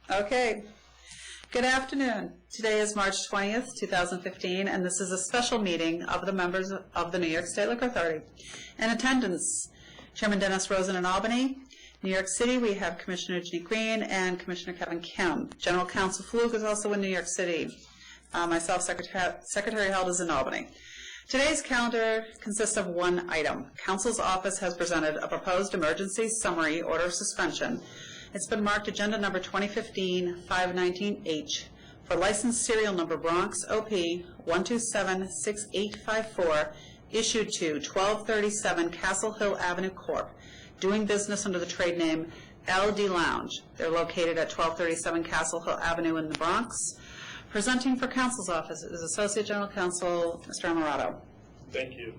Okay. Good afternoon. Today is March 20th, 2015, and this is a special meeting of the members of the New York State Liquor Authority. In attendance, Chairman Dennis Rosen in Albany. New York City, we have Commissioner Jeannie Green and Commissioner Kevin Kim. General Counsel Fluke is also in New York City. Myself, Secretary Held, is in Albany. Today's calendar consists of one item. Counsel's office has presented a proposed emergency summary order of suspension. It's been marked agenda number 2015-519H for license serial number Bronx OP 1276854, issued to 1237 Castle Hill Avenue Corp., doing business under the trade name LD Lounge. They're located at 1237 Castle Hill Avenue in the Bronx. Presenting for Counsel's office is Associate General Counsel Mr. Amarato. Thank you.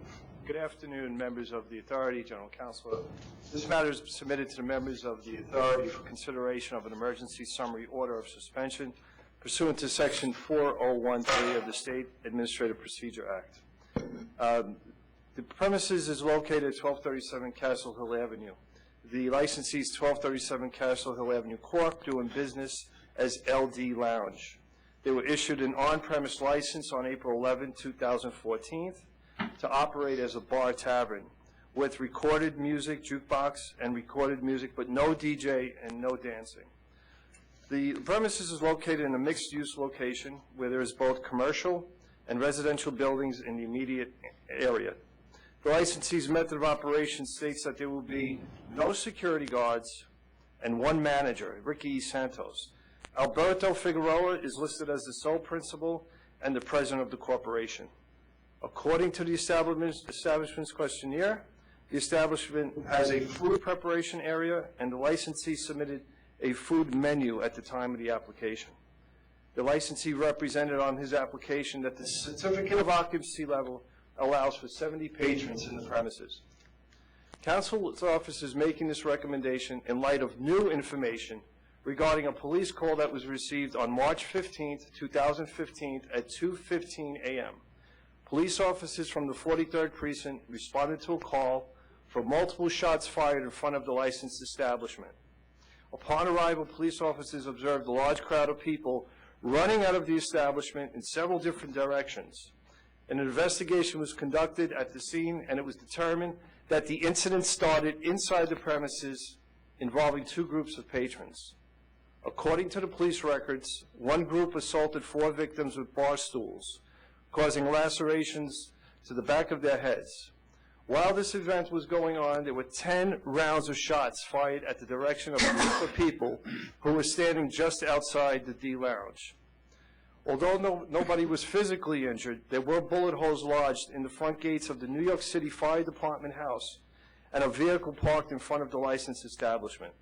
Good afternoon, members of the Authority, General Counsel. This matter is submitted to the members of the Authority for consideration of an emergency summary order of suspension pursuant to Section 4013 of the State Administrative Procedure Act. The premises is located at 1237 Castle Hill Avenue. The licensee is 1237 Castle Hill Avenue Corp., doing business as LD Lounge. They were issued an on-premise license on April 11, 2014 to operate as a bar tavern with recorded music, jukebox, and recorded music, but no DJ and no dancing. The premises is located in a mixed-use location where there is both commercial and residential buildings in the immediate area. The licensee's method of operation states that there will be no security guards and one manager, Ricky E. Santos. Alberto Figueroa is listed as the sole principal and the president of the corporation. According to the establishment's questionnaire, the establishment has a food preparation area, and the licensee submitted a food menu at the time of the application. The licensee represented on his application that the certificate of occupancy level allows for 70 patrons in the premises. Counsel's office is making this recommendation in light of new information regarding a police call that was received on March 15, 2015 at 2:15 a.m. Police officers from the 43rd Precinct responded to a call for multiple shots fired in front of the licensed establishment. Upon arrival, police officers observed a large crowd of people running out of the establishment in several different directions. An investigation was conducted at the scene, and it was determined that the incident started inside the premises involving two groups of patrons. According to the police records, one group assaulted 4 victims with bar stools, causing lacerations to the back of their heads. While this event was going on, there were 10 rounds of shots fired at the direction of a group of people who were standing just outside the D Lounge. Although nobody was physically injured, there were bullet holes lodged in the front gates of the New York City Fire Department house and a vehicle parked in front of the licensed establishment.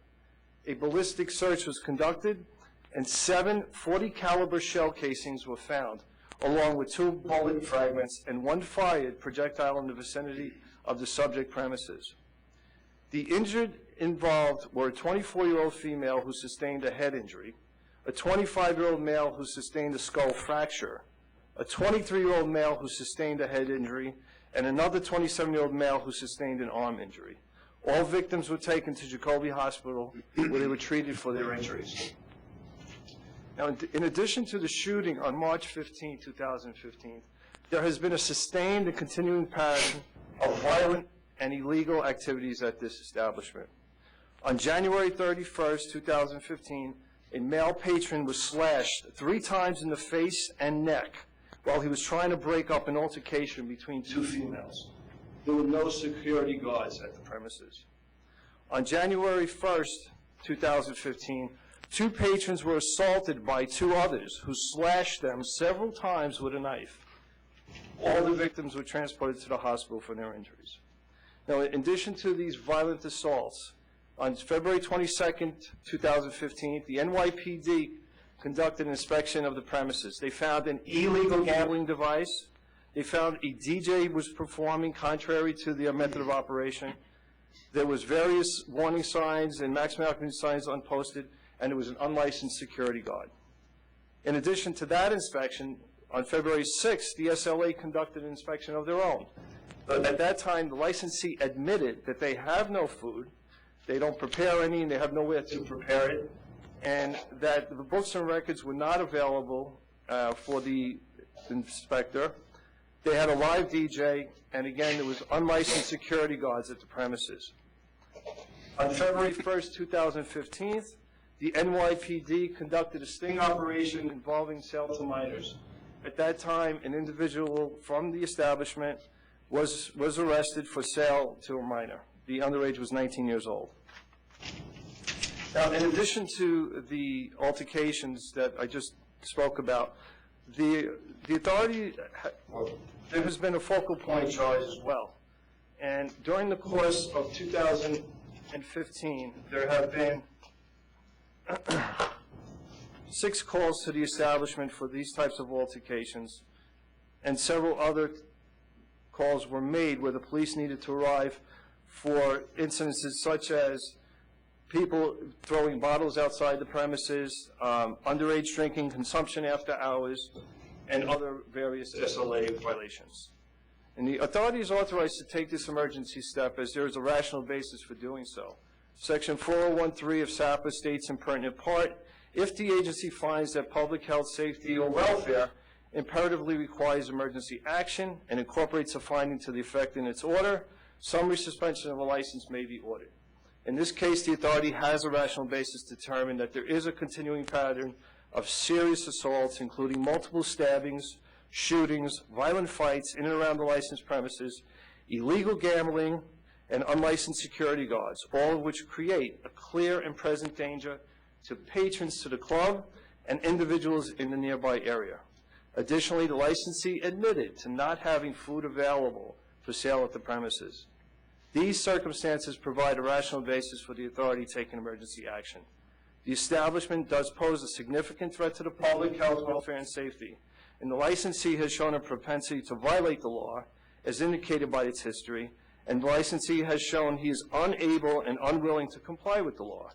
A ballistic search was conducted, and 7 .40 caliber shell casings were found, along with 2 bullet fragments and 1 fired projectile in the vicinity of the subject premises. The injured involved were a 24-year-old female who sustained a head injury, a 25-year-old male who sustained a skull fracture, a 23-year-old male who sustained a head injury, and another 27-year-old male who sustained an arm injury. All victims were taken to Jacobi Hospital, where they were treated for their injuries. Now, in addition to the shooting on March 15, 2015, there has been a sustained and continuing pattern of violent and illegal activities at this establishment. On January 31, 2015, a male patron was slashed 3 times in the face and neck while he was trying to break up an altercation between 2 females. There were no security guards at the premises. On January 1, 2015, 2 patrons were assaulted by 2 others who slashed them several times with a knife. All the victims were transported to the hospital for their injuries. Now, in addition to these violent assaults, on February 22, 2015, the NYPD conducted an inspection of the premises. They found an illegal gambling device. They found a DJ was performing contrary to their method of operation. There was various warning signs and maximum occupancy signs unposted, and there was an unlicensed security guard. In addition to that inspection, on February 6th, the SLA conducted an inspection of their own. But at that time, the licensee admitted that they have no food, they don't prepare any, and they have nowhere to prepare it, and that the books and records were not available for the inspector. They had a live DJ, and again, there was unlicensed security guards at the premises. On February 1st, 2015, the NYPD conducted a sting operation involving sale to minors. At that time, an individual from the establishment was arrested for sale to a minor. The underage was 19 years old. Now, in addition to the altercations that I just spoke about, the authority, there has been a focal point charge as well. And during the course of 2015, there have been 6 calls to the establishment for these types of altercations, and several other calls were made where the police needed to arrive for incidences such as people throwing bottles outside the premises, underage drinking, consumption after hours, and other various SLA violations. And the authority is authorized to take this emergency step as there is a rational basis for doing so. Section 4013 of SAPA states in pertinent part, if the agency finds that public health, safety, or welfare imperatively requires emergency action and incorporates a finding to the effect in its order, summary suspension of a license may be ordered. In this case, the authority has a rational basis to determine that there is a continuing pattern of serious assaults, including multiple stabbings, shootings, violent fights in and around the licensed premises, illegal gambling, and unlicensed security guards, all of which create a clear and present danger to patrons to the club and individuals in the nearby area. Additionally, the licensee admitted to not having food available for sale at the premises. These circumstances provide a rational basis for the authority taking emergency action. The establishment does pose a significant threat to the public health, welfare, and safety, and the licensee has shown a propensity to violate the law, as indicated by its history, and the licensee has shown he is unable and unwilling to comply with the law.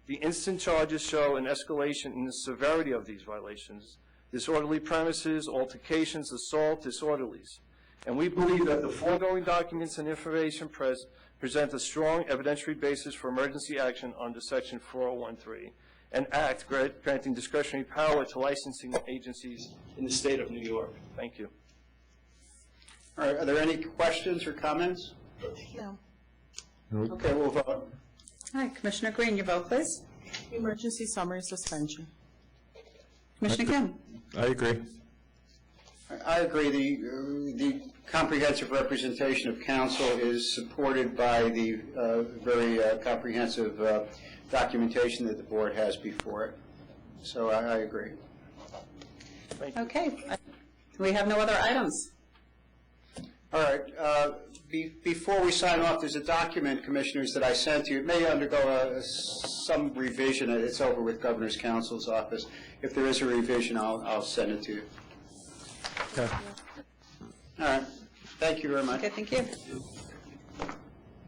The instant charges show an escalation in the severity of these violations: disorderly premises, altercations, assault, disorderlies. And we believe that the foregoing documents and information present a strong evidentiary basis for emergency action under Section 4013, an act granting discretionary power to licensing agencies in the state of New York. Thank you. All right, are there any questions or comments? No. Okay, we'll vote. All right, Commissioner Green, your vote, please. Emergency summary suspension. Commissioner Kim? I agree. I agree. The comprehensive representation of counsel is supported by the very comprehensive documentation that the board has before it. So I agree. Okay. We have no other items. All right. Before we sign off, there's a document, Commissioners, that I sent you. It may undergo some revision. It's over with Governor's Counsel's office. If there is a revision, I'll send it to you. Okay. All right. Thank you very much. Okay, thank you.